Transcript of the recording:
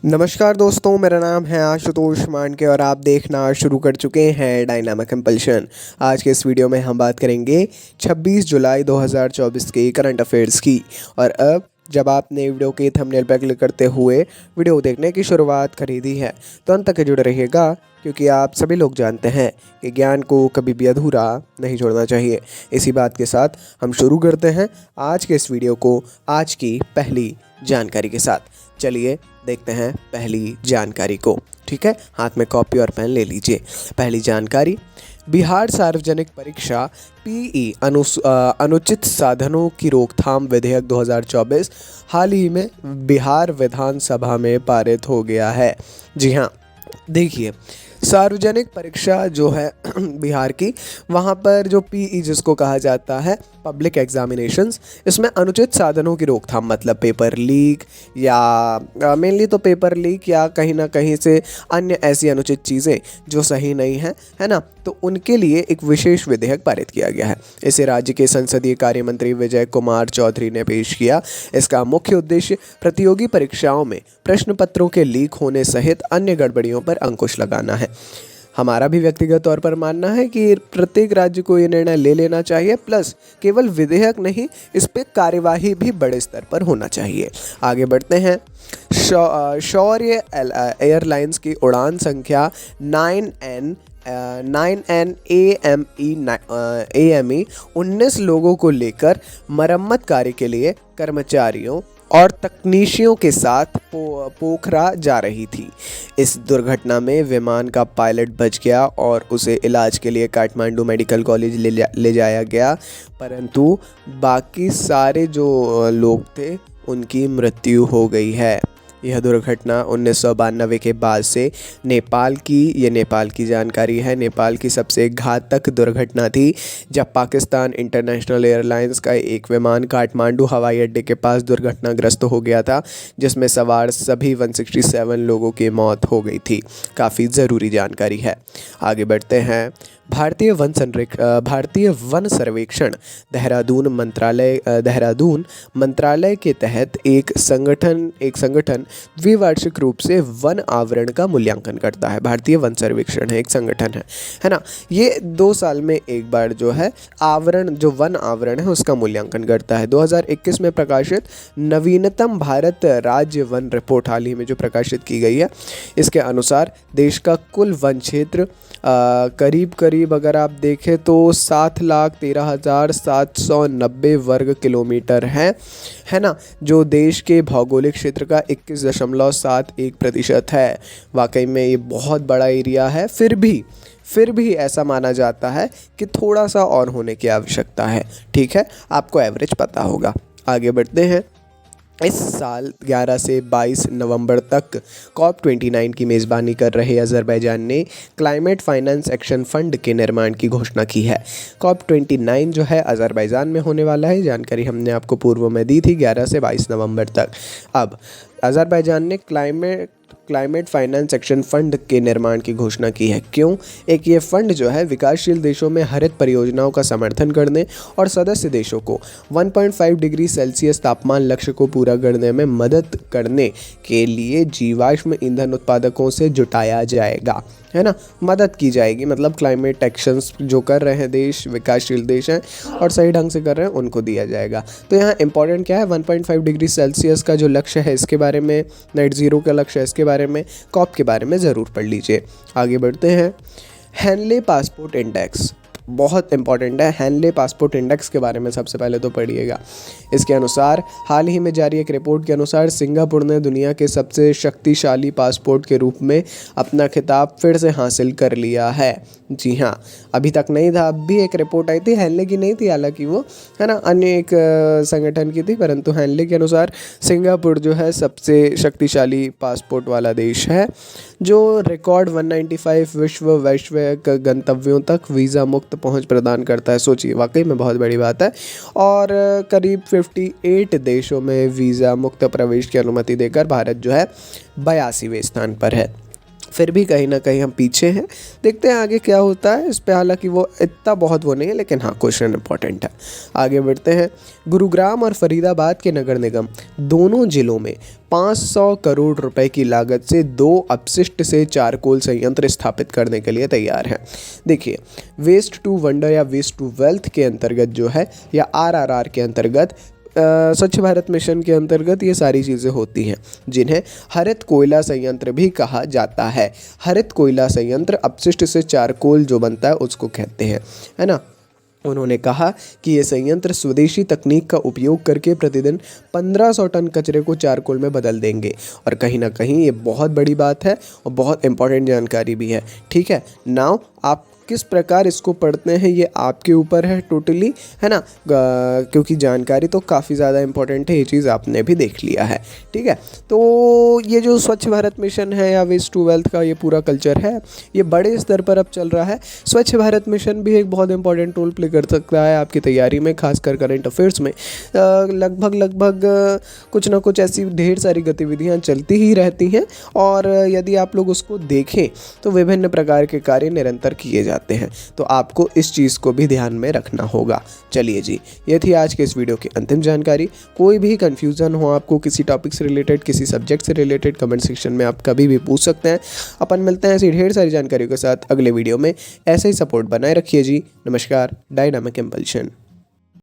नमस्कार दोस्तों, मेरा नाम है आशुतोष मांडके और आप देखना शुरू कर चुके हैं डायनामिक इम्पल्शन। आज के इस वीडियो में हम बात करेंगे 26 जुलाई 2024 के करंट अफेयर्स की। और अब जब आपने वीडियो के थंबनेल पर क्लिक करते हुए वीडियो देखने की शुरुआत करी दी है तो अंत तक जुड़े रहिएगा, क्योंकि आप सभी लोग जानते हैं कि ज्ञान को कभी भी अधूरा नहीं छोड़ना चाहिए। इसी बात के साथ हम शुरू करते हैं आज के इस वीडियो को आज की पहली जानकारी के साथ। चलिए देखते हैं पहली जानकारी को। ठीक है, हाथ में कॉपी और पेन ले लीजिए। पहली जानकारी, बिहार सार्वजनिक परीक्षा पीई अनुचित साधनों की रोकथाम विधेयक 2024 हाल ही में बिहार विधानसभा में पारित हो गया है। जी हाँ, देखिए, सार्वजनिक परीक्षा जो है बिहार की, वहाँ पर जो पीई जिसको कहा जाता है पब्लिक एग्जामिनेशंस, इसमें अनुचित साधनों की रोकथाम मतलब पेपर लीक या मेनली तो पेपर लीक या कहीं ना कहीं से अन्य ऐसी अनुचित चीज़ें जो सही नहीं हैं, है ना, तो उनके लिए एक विशेष विधेयक पारित किया गया है। इसे राज्य के संसदीय कार्य मंत्री विजय कुमार चौधरी ने पेश किया। इसका मुख्य उद्देश्य प्रतियोगी परीक्षाओं में प्रश्न पत्रों के लीक होने सहित अन्य गड़बड़ियों पर अंकुश लगाना है। हमारा भी व्यक्तिगत तौर पर मानना है कि प्रत्येक राज्य को ये निर्णय ले लेना चाहिए, प्लस केवल विधेयक नहीं, इस पे कार्यवाही भी बड़े स्तर पर होना चाहिए। आगे बढ़ते हैं। शौर्य एयरलाइंस की उड़ान संख्या 9N AME 19 लोगों को लेकर मरम्मत कार्य के लिए कर्मचारियों और तकनीशियों के साथ पोखरा जा रही थी। इस दुर्घटना में विमान का पायलट बच गया और उसे इलाज के लिए काठमांडू मेडिकल कॉलेज ले जाया गया, परंतु बाकी सारे जो लोग थे उनकी मृत्यु हो गई है। यह दुर्घटना 1992 के बाद से नेपाल की जानकारी है। नेपाल की सबसे घातक दुर्घटना थी, जब पाकिस्तान इंटरनेशनल एयरलाइंस का एक विमान काठमांडू हवाई अड्डे के पास दुर्घटनाग्रस्त हो गया था, जिसमें सवार सभी 167 लोगों की मौत हो गई थी। काफ़ी ज़रूरी जानकारी है। आगे बढ़ते हैं। भारतीय वन सर्वेक्षण देहरादून मंत्रालय के तहत एक संगठन द्विवार्षिक रूप से वन आवरण का मूल्यांकन करता है। भारतीय वन सर्वेक्षण है, एक संगठन है ना। ये 2 साल में एक बार जो है वन आवरण है उसका मूल्यांकन करता है। 2021 में प्रकाशित नवीनतम भारत राज्य वन रिपोर्ट हाल ही में जो प्रकाशित की गई है, इसके अनुसार देश का कुल वन क्षेत्र करीब अगर आप देखें तो 7,13,790 वर्ग किलोमीटर है ना, जो देश के भौगोलिक क्षेत्र का 21.71% है। वाकई में ये बहुत बड़ा एरिया है। फिर भी ऐसा माना जाता है कि थोड़ा सा और होने की आवश्यकता है। ठीक है, आपको एवरेज पता होगा। आगे बढ़ते हैं। इस साल 11 से 22 नवंबर तक COP29 की मेज़बानी कर रहे अज़रबैजान ने क्लाइमेट फाइनेंस एक्शन फ़ंड के निर्माण की घोषणा की है। COP29 जो है अज़रबैजान में होने वाला है, जानकारी हमने आपको पूर्व में दी थी 11 से 22 नवंबर तक। अब अज़रबैजान ने क्लाइमेट फाइनेंस एक्शन फ़ंड के निर्माण की घोषणा की है। क्यों? एक ये फ़ंड जो है विकासशील देशों में हरित परियोजनाओं का समर्थन करने और सदस्य देशों को 1.5 डिग्री सेल्सियस तापमान लक्ष्य को पूरा करने में मदद करने के लिए जीवाश्म ईंधन उत्पादकों से जुटाया जाएगा, है ना, मदद की जाएगी। मतलब क्लाइमेट एक्शंस जो कर रहे हैं देश, विकासशील देश हैं और सही ढंग से कर रहे हैं, उनको दिया जाएगा। तो यहाँ इंपॉर्टेंट क्या है, 1.5 डिग्री सेल्सियस का जो लक्ष्य है इसके बारे में, नेट ज़ीरो का लक्ष्य है इसके बारे में, कॉप के बारे में ज़रूर पढ़ लीजिए। आगे बढ़ते हैं। हेनले पासपोर्ट इंडेक्स बहुत इंपॉर्टेंट है। हेनले पासपोर्ट इंडेक्स के बारे में सबसे पहले तो पढ़िएगा। इसके अनुसार हाल ही में जारी एक रिपोर्ट के अनुसार सिंगापुर ने दुनिया के सबसे शक्तिशाली पासपोर्ट के रूप में अपना खिताब फिर से हासिल कर लिया है। जी हाँ, अभी तक नहीं था, अब भी एक रिपोर्ट आई थी, हेनले की नहीं थी हालांकि वो, है ना, अन्य एक संगठन की थी, परंतु हेनले के अनुसार सिंगापुर जो है सबसे शक्तिशाली पासपोर्ट वाला देश है, जो रिकॉर्ड 195 वैश्विक गंतव्यों तक वीज़ा मुक्त पहुंच प्रदान करता है। सोचिए, वाकई में बहुत बड़ी बात है। और करीब 58 देशों में वीज़ा मुक्त प्रवेश की अनुमति देकर भारत जो है 82वें स्थान पर है। फिर भी कहीं ना कहीं हम पीछे हैं। देखते हैं आगे क्या होता है इस पे, हालांकि वो इतना बहुत वो नहीं है, लेकिन हाँ क्वेश्चन इंपॉर्टेंट है। आगे बढ़ते हैं। गुरुग्राम और फरीदाबाद के नगर निगम दोनों जिलों में 500 करोड़ रुपए की लागत से 2 अपशिष्ट से चारकोल संयंत्र स्थापित करने के लिए तैयार हैं। देखिए, वेस्ट टू वंडर या वेस्ट टू वेल्थ के अंतर्गत जो है, या RRR के अंतर्गत, स्वच्छ भारत मिशन के अंतर्गत ये सारी चीज़ें होती हैं, जिन्हें हरित कोयला संयंत्र भी कहा जाता है। हरित कोयला संयंत्र अपशिष्ट से चारकोल जो बनता है उसको कहते हैं, है ना। उन्होंने कहा कि ये संयंत्र स्वदेशी तकनीक का उपयोग करके प्रतिदिन 1500 टन कचरे को चारकोल में बदल देंगे। और कहीं ना कहीं ये बहुत बड़ी बात है और बहुत इंपॉर्टेंट जानकारी भी है। ठीक है, नाउ आप किस प्रकार इसको पढ़ते हैं ये आपके ऊपर है टोटली, है ना, क्योंकि जानकारी तो काफ़ी ज़्यादा इंपॉर्टेंट है, ये चीज़ आपने भी देख लिया है। ठीक है, तो ये जो स्वच्छ भारत मिशन है या वेस्ट टू वेल्थ का ये पूरा कल्चर है, ये बड़े स्तर पर अब चल रहा है। स्वच्छ भारत मिशन भी एक बहुत इंपॉर्टेंट रोल प्ले कर सकता है आपकी तैयारी में, खासकर करंट अफेयर्स में। लगभग कुछ ना कुछ ऐसी ढेर सारी गतिविधियाँ चलती ही रहती हैं, और यदि आप लोग उसको देखें तो विभिन्न प्रकार के कार्य निरंतर किए जाते हैं। तो आपको इस चीज़ को भी ध्यान में रखना होगा। चलिए जी, ये थी आज के इस वीडियो की अंतिम जानकारी। कोई भी कंफ्यूजन हो आपको किसी टॉपिक से रिलेटेड, किसी सब्जेक्ट से रिलेटेड, कमेंट सेक्शन में आप कभी भी पूछ सकते हैं। अपन मिलते हैं ऐसी ढेर सारी जानकारियों के साथ अगले वीडियो में। ऐसे ही सपोर्ट बनाए रखिए जी। नमस्कार। Dynamic impulsion.